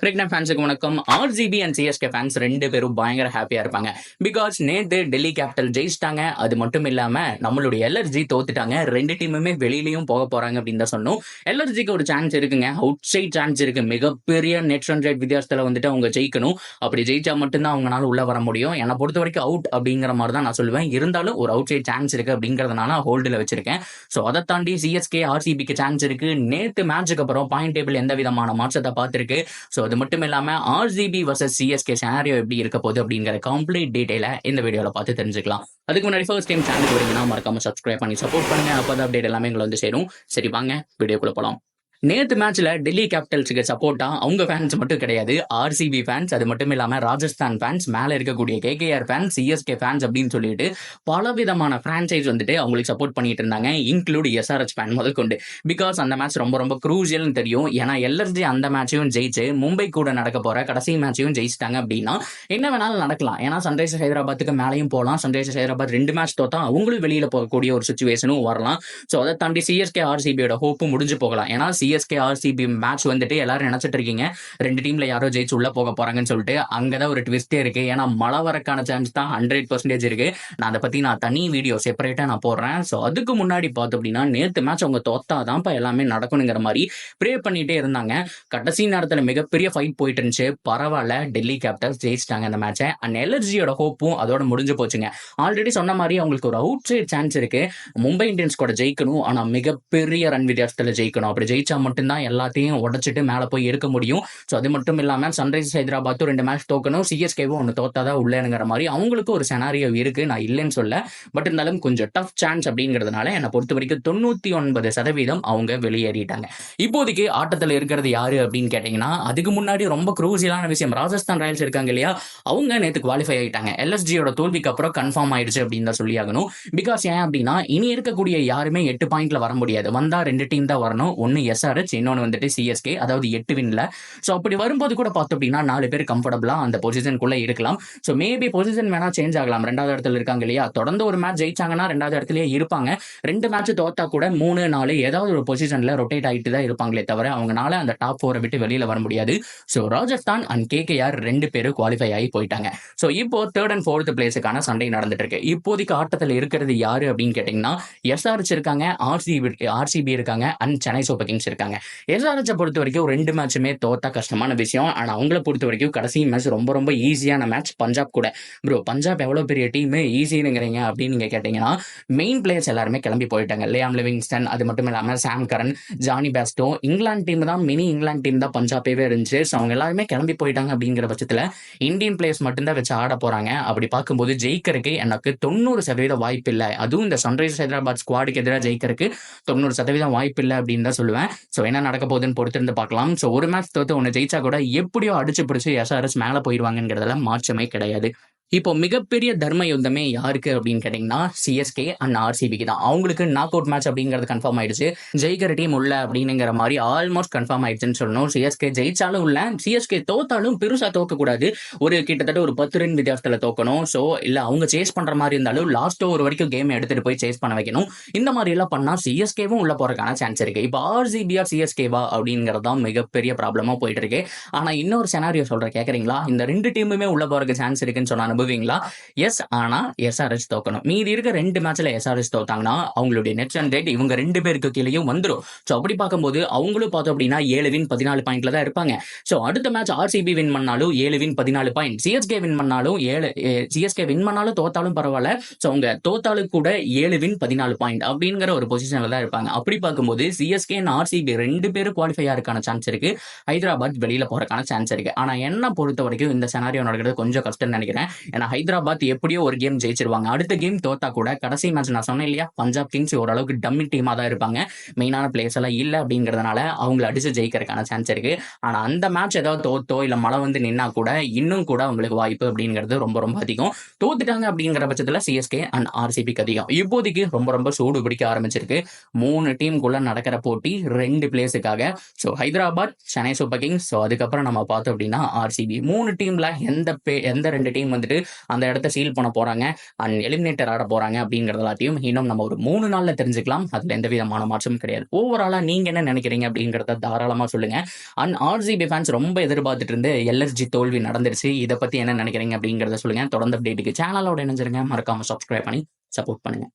Cricket ஃபேன்ஸுக்கு வணக்கம். RCB and CSK fans ரெண்டு பேரும் பயங்கர ஹாப்பியா இருப்பாங்க. பிகாஸ் நேத்து டெல்லி கேபிட்டல் ஜெயிச்சிட்டாங்க. அது மட்டும் இல்லாம நம்மளுடைய எல்ஆர்ஜி தோத்துட்டாங்க. ரெண்டு டீமுமே வெளியிலயும் போக போறாங்க அப்படின்னு தான் சொன்னோம். எல்ஆர்ஜிக்கு ஒரு சான்ஸ் இருக்குங்க, அவுட் சைட் சான்ஸ் இருக்கு. மிகப்பெரிய நெட் ரன் ரேட் வித்தியாசத்துல வந்துட்டு அவங்க ஜெயிக்கணும். அப்படி ஜெயிச்சா மட்டும்தான் அவங்களால உள்ள வர முடியும். என்னை பொறுத்த வரைக்கும் அவுட் அப்படிங்கிற மாதிரி தான் நான் சொல்லுவேன். இருந்தாலும் ஒரு அவுட் சைட் சான்ஸ் இருக்கு அப்படிங்கறதுனால ஹோல்டில் வச்சிருக்கேன். ஸோ அதை தாண்டி சிஎஸ்கே ஆர்சிபிக்கு சான்ஸ் இருக்கு. நேத்து மேட்சுக்கு அப்புறம் பாயிண்ட் டேபிள் எந்த விதமான மாற்றத்தை பார்த்திருக்கு. ஸோ அது மட்டும் இல்லாம ஆர்சிபி வர்சஸ் சிஎஸ்கே சினாரியோ எப்படி இருக்க போகுது அப்படிங்கிற கம்ப்ளீட் டீடைலை இந்த வீடியோல பார்த்து தெரிஞ்சுக்கலாம். அதுக்கு முன்னாடி ஃபர்ஸ்ட் டைம் சேனலுக்கு வரீங்கன்னா மறக்காம சப்ஸ்கிரைப் பண்ணி சப்போர்ட் பண்ணுங்க. அப்போ அப்டேட் எல்லாமே எங்களை வந்து சேரும். சரி வாங்க வீடியோக்குள்ள போலாம். நேத்து மேட்ச்ல டெல்லி கேபிட்டல்ஸுக்கு சப்போர்ட்டா அவங்க ஃபேன்ஸ் மட்டும் கிடையாது, ஆர்சிபி ஃபேன்ஸ், அது மட்டும் இல்லாம ராஜஸ்தான் ஃபேன்ஸ், மேல இருக்கக்கூடிய கேகேஆர் ஃபேன்ஸ், சிஎஸ்கே ஃபேன்ஸ் அப்படின்னு சொல்லிட்டு பல விதமான பிரான்சைஸ் வந்துட்டு அவங்களுக்கு சப்போர்ட் பண்ணிட்டு இருந்தாங்க, இன்க்ளூட் எஸ்ஆர்எச் ஃபேன் முதல் கொண்டு. பிகாஸ் அந்த மேட்ச் ரொம்ப ரொம்ப குரூசியல்னு தெரியும். ஏன்னா எல்எஸ்ஜி அந்த மேட்சையும் ஜெயிச்சு மும்பை கூட நடக்க போற கடைசி மேட்சையும் ஜெயிச்சிட்டாங்க அப்படின்னா என்ன வேணாலும் நடக்கலாம். ஏன்னா சன்ரைசர்ஸ் ஹைதராபாத்துக்கு மேலையும் போகலாம். சன்ரைசர்ஸ் ஹைதராபாத் 2 மேட்ச் தோத்தா அவங்களும் வெளியில போகக்கூடிய ஒரு சுச்சுவேஷனும் வரலாம். ஸோ அதை தாண்டி சிஎஸ்கே ஆர்சிபியோட ஹோப்பும் முடிஞ்சு போகலாம். ஏன்னா சிஎஸ்கே ஆர்சிபி மேட்ச் வந்துட்டு எல்லாரும் நினைச்சிட்டு இருக்கீங்க ரெண்டு டீம்ல யாரோ ஜெயிச்சு உள்ள போக போறாங்கன்னு சொல்லிட்டு. அங்கதான் ஒரு ட்விஸ்டே இருக்கு. ஏன்னா மழை வரக்கான சான்ஸ் தான் 100% இருக்கு. நான் அதை பத்தி தனி வீடியோ செப்பரேட்டா நான் போடுறேன். ஸோ அதுக்கு முன்னாடி பார்த்தோம் அப்படின்னா நேத்து மேட்ச் அவங்க தோத்தாதான் இப்ப எல்லாமே நடக்கணுங்கிற மாதிரி ப்ரே பண்ணிட்டே இருந்தாங்க. கடைசி நேரத்துல மிகப்பெரிய ஃபைட் போயிட்டு இருந்துச்சு. பரவாயில்ல, டெல்லி கேபிட்டல்ஸ் ஜெயிச்சிட்டாங்க அந்த மேட்சை. அண்ட் எல்எஸ்ஜியோட ஹோப்பும் அதோட முடிஞ்சு போச்சுங்க. ஆல்ரெடி சொன்ன மாதிரி அவங்களுக்கு ஒரு அவுட் சைட் சான்ஸ் இருக்கு. மும்பை இந்தியன்ஸ் கூட ஜெயிக்கணும், ஆனா மிகப்பெரிய ரன் வித்தியாசத்துல ஜெயிக்கணும். அப்படி ஜெயிச்சா மட்டும்தான் எல்லாத்தையும் உடைச்சிட்டு மேல போய் இருக்க முடியும். ஸோ அது மட்டும் இல்லாம சன்ரைசர்ஸ் ஹைதராபாத்தும் 2 மேட்ச் தோக்கணும், சிஎஸ்கேவும் ஒன்று தோத்தாதான் உள்ளேங்கிற மாதிரி அவங்களுக்கு ஒரு செனாரியோ இருக்கு. நான் இல்லைன்னு சொல்ல, பட் இருந்தாலும் கொஞ்சம் டஃப் சான்ஸ் அப்படிங்கிறதுனால என்னை பொறுத்த வரைக்கும் 99% அவங்க வெளியேறிட்டாங்க. இப்போதைக்கு ஆட்டத்தில் இருக்கிறது யாரு அப்படின்னு கேட்டீங்கன்னா, அதுக்கு முன்னாடி ரொம்ப குரூசியலான விஷயம், ராஜஸ்தான் ராயல்ஸ் இருக்காங்க இல்லையா, அவங்க நேற்று குவாலிஃபை ஆயிட்டாங்க. எல்எஸ்ஜியோட தோல்விக்கு அப்புறம் கன்ஃபார்ம் ஆயிடுச்சு அப்படின்னு தான் சொல்லி ஆகணும். பிகாஸ் ஏன் அப்படின்னா இனி இருக்கக்கூடிய யாருமே 8 பாயிண்ட்ல வர முடியாது. வந்தா 2 டீம் தான் வரணும். ஒன்னு எஸ்ஆர்எச், இன்னொன்று வந்துட்டு சிஎஸ்கே, அதாவது 8 வின்ல. ஸோ அப்படி வரும்போது கூட பார்த்தோம் அப்படின்னா 4 பேர் கம்ஃபர்டபுளா அந்த பொசிஷனுக்குள்ள இருக்கலாம். ஸோ மேபி பொசிஷன் வேணா சேஞ்ச் ஆகலாம். 2வது இடத்துல இருக்காங்க இல்லையா, தொடர்ந்து ஒரு மேட்ச் ஜெயிச்சாங்கன்னா 2வது இடத்துலயே இருப்பாங்க. 2 மேட்ச் தோத்தா கூட 3, 4 ஏதாவது ஒரு பொசிஷன்ல ரொட்டேட் ஆகிட்டு தான் இருப்பாங்களே தவிர அவங்களால அந்த டாப் 4 விட்டு வெளியில வர முடியாது. ஸோ ராஜஸ்தான் அண்ட் கேகேஆர் 2 பேரும் குவாலிஃபை ஆகி போயிட்டாங்க. ஸோ இப்போ 3rd and 4th பிளேஸுக்கான சண்டை நடந்துட்டு இருக்கு. இப்போதைக்கு ஆட்டத்தில் இருக்கிறது யாரு அப்படின்னு கேட்டீங்கன்னா, எஸ்ஆர்எச் இருக்காங்க, ஆர்சிபி இருக்காங்க, அண்ட் சென்னை சூப்பர் கிங்ஸ் இருக்காங்க. எஸ்ஆர்எச்சை பொறுத்த வரைக்கும் 2 மேட்சுமே தோத்தா கஷ்டமான விஷயம். ஆனா அவங்கள பொறுத்த வரைக்கும் கடைசி மேட்ச் ரொம்ப ரொம்ப ஈஸியான மேட்ச் பஞ்சாப் கூட. ப்ரோ, பஞ்சாப் எவ்வளவு பெரிய டீம், ஈஸினுங்கிறீங்க அப்படின்னு நீங்க கேட்டீங்கன்னா, மெயின் பிளேயர்ஸ் எல்லாருமே கிளம்பி போயிட்டாங்க. லியாம் லிவிங்ஸ்டன், அது மட்டும் இல்லாம சாம் கரன், ஜானி பேஸ்டோ, இங்கிலாந்து டீம் தான், மினி இங்கிலாந்து டீம் தான் பஞ்சாபே இருந்துச்சு. ஸோ அவங்க எல்லாருமே கிளம்பி போயிட்டாங்க. அப்படிங்கிற பட்சத்துல இந்தியன் பிளேயர்ஸ் மட்டும்தான் வச்சு ஆட போறாங்க. அப்படி பார்க்கும்போது ஜெயிக்கிறதுக்கு எனக்கு 90% வாய்ப்பு இல்லை. அதுவும் இந்த சன்ரைசர்ஸ் ஹைதராபாத் ஸ்குவாடுக்கு எதிராக ஜெயிக்கிறதுக்கு 90% வாய்ப்பு இல்லை அப்படின்னு தான் சொல்லுவேன். ஸோ என்ன நடக்க போகுதுன்னு பொறுத்திருந்து பார்க்கலாம். ஸோ ஒரு மேட்ச் தோத்து ஒன்று ஜெயிச்சா கூட எப்படியோ அடிச்சு பிடிச்சி எஸ்ஆர்எஸ் மேலே போயிடுவாங்கிறதுல மாற்றமே கிடையாது. இப்போ மிகப்பெரிய தர்ம யுத்தமே யாருக்கு அப்படின்னு கேட்டீங்கன்னா, சிஎஸ்கே அண்ட் ஆர்சிபிக்கு தான். அவங்களுக்கு நாக் அவுட் மேட்ச் அப்படிங்கிறது கன்ஃபார்ம் ஆயிடுச்சு. ஜெயிக்கிற டீம் உள்ள அப்படிங்கிற மாதிரி ஆல்மோஸ்ட் கன்ஃபார்ம் ஆயிடுச்சுன்னு சொல்லணும். சிஎஸ்கே ஜெயிச்சாலும் உள்ள, சிஎஸ்கே தோத்தாலும் பெருசா தோக்க கூடாது. ஒரு கிட்டத்தட்ட ஒரு 10 ரன் வித்தியாசத்துல தோக்கணும். ஸோ இல்ல அவங்க சேஸ் பண்ற மாதிரி இருந்தாலும் லாஸ்ட் ஓவர் வரைக்கும் கேம் எடுத்துட்டு போய் சேஸ் பண்ண வைக்கணும். இந்த மாதிரி எல்லாம் பண்ணா சிஎஸ்கேவும் உள்ள போறதுக்கான சான்ஸ் இருக்கு. இப்போ ஆர்சிபியா சிஎஸ்கேவா அப்படிங்கிறது தான் மிகப்பெரிய ப்ராப்ளமா போயிட்டு இருக்கு. ஆனா இன்னொரு செனாரியோ சொல்ற கேக்குறீங்களா, இந்த 2 டீமுமே உள்ள போறதுக்கு சான்ஸ் இருக்குன்னு சொன்னா நம்புவீங்களா? எஸ். ஆனா எஸ்ஆர்எச் தோக்கணும். மீதி இருக்க 2 மேட்ச்ல எஸ்ஆர்எச் தோத்தாங்கன்னா அவங்களுடைய நெட் ரன் ரேட் இவங்க 2 பேருக்கு கீழேயும் வந்துடும். ஸோ அப்படி பார்க்கும்போது அவங்களும் பார்த்தோம் அப்படின்னா 7 வின் 14 பாயிண்ட்ல தான் இருப்பாங்க. ஸோ அடுத்த மேட்ச் ஆர்சிபி வின் பண்ணாலும் 7 வின் 14 பாயிண்ட், சிஎஸ்கே வின் பண்ணாலும் சிஎஸ்கே வின் பண்ணாலும் தோத்தாலும் பரவாயில்ல. ஸோ அவங்க தோத்தாலும் கூட 7 வின் 14 பாயிண்ட் அப்படிங்கிற ஒரு பொசிஷன்ல தான் இருப்பாங்க. அப்படி பார்க்கும்போது சிஎஸ்கே அண்ட் ஆர்சிபி 2 பேரும் குவாலிஃபை ஆகிறதுக்கான சான்ஸ் இருக்கு. ஹைதராபாத் வெளியில போறதுக்கான சான்ஸ் இருக்கு. ஆனா என்ன பொறுத்த வரைக்கும் இந்த செனாரியோ நடக்கிறது கொஞ்சம் கஷ்டம்னு நினைக்கிறேன். ஏன்னா ஹைதராபாத் எப்படியோ ஒரு கேம் ஜெயிச்சிருவாங்க. அடுத்த கேம் தோத்தா கூட கடைசி மேட்ச் நான் சொன்னேன் இல்லையா, பஞ்சாப் கிங்ஸ் ஓரளவுக்கு டம்மி டீமா தான் இருப்பாங்க. மெயினான பிளேயர்ஸ் எல்லாம் இல்ல அப்படிங்கறதுனால அவங்களை அடிச்சு ஜெயிக்கிறதுக்கான சான்ஸ் இருக்கு. ஆனா அந்த மேட்ச் ஏதாவது தோத்தோ இல்ல மழை வந்து நின்னா கூட இன்னும் கூட அவங்களுக்கு வாய்ப்பு அப்படிங்கிறது ரொம்ப ரொம்ப அதிகம். தோத்துட்டாங்க அப்படிங்கிற பட்சத்துல சிஎஸ்கே அண்ட் ஆர்சிபிக்கு அதிகம். இப்போதைக்கு ரொம்ப ரொம்ப சூடு பிடிக்க ஆரம்பிச்சிருக்கு. 3 டீமுக்குள்ள நடக்கிற போட்டி 2 பிளேஸுக்காக. So Hyderabad, Chennai super kings. So அதுக்கப்புறம் நம்ம பார்த்தோம் அப்படின்னா ஆர்சிபி. 3 டீம்ல எந்த 2 டீம் வந்துட்டு அந்த இடத்த சீல் பண்ண போறாங்க அண்ட் எலிமினேட்டர் ஆட போறாங்க அப்படிங்கிறது எல்லாத்தையும் இன்னும் நம்ம ஒரு 3 நாள்ல தெரிஞ்சுக்கலாம். அதுல எந்த விதமான மாற்றமும் கிடையாது. ஓவராலா நீங்க என்ன நினைக்கிறீங்க அப்படிங்கிறத தாராளமா சொல்லுங்க. அண்ட் ஆர்சிபி ஃபேன்ஸ் ரொம்ப எதிர்பார்த்துட்டு இருந்து எல்எஸ்ஜி தோல்வி நடந்துருச்சு. இதை பத்தி என்ன நினைக்கிறீங்க அப்படிங்கிறத சொல்லுங்க. தொடர்ந்து அப்டேட்டுக்கு சேனலோட இணைஞ்சிருங்க. மறக்காம சப்ஸ்கிரைப் பண்ணி சப்போர்ட் பண்ணுங்க.